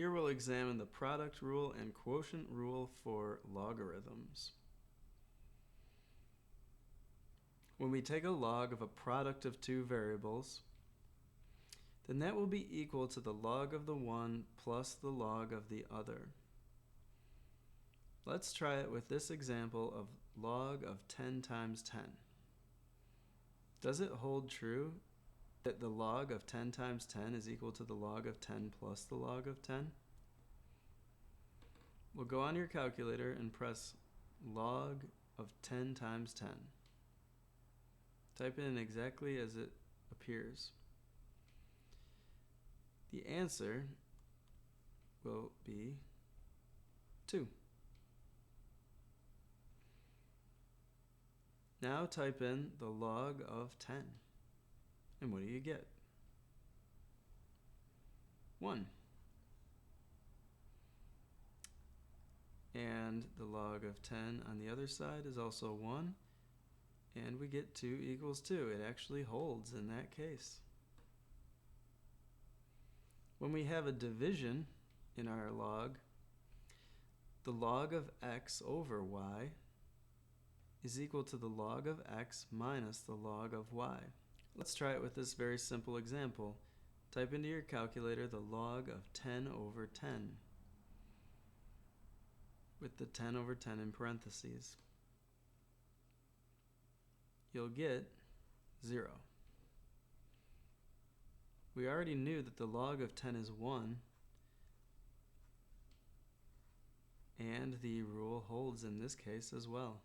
Here we'll examine the product rule and quotient rule for logarithms. When we take a log of a product of two variables, then that will be equal to the log of the one plus the log of the other. Let's try it with this example of log of 10 times 10. Does it hold true that the log of 10 times 10 is equal to the log of 10 plus the log of 10? We'll go on your calculator and press log of 10 times 10. Type it in exactly as it appears. The answer will be 2. Now type in the log of 10. And what do you get? 1. And the log of 10 on the other side is also 1. And we get 2 equals 2. It actually holds in that case. When we have a division in our log, the log of x over y is equal to the log of x minus the log of y. Let's try it with this very simple example. Type into your calculator the log of 10 over 10 with the 10 over 10 in parentheses. You'll get 0. We already knew that the log of 10 is 1, and the rule holds in this case as well.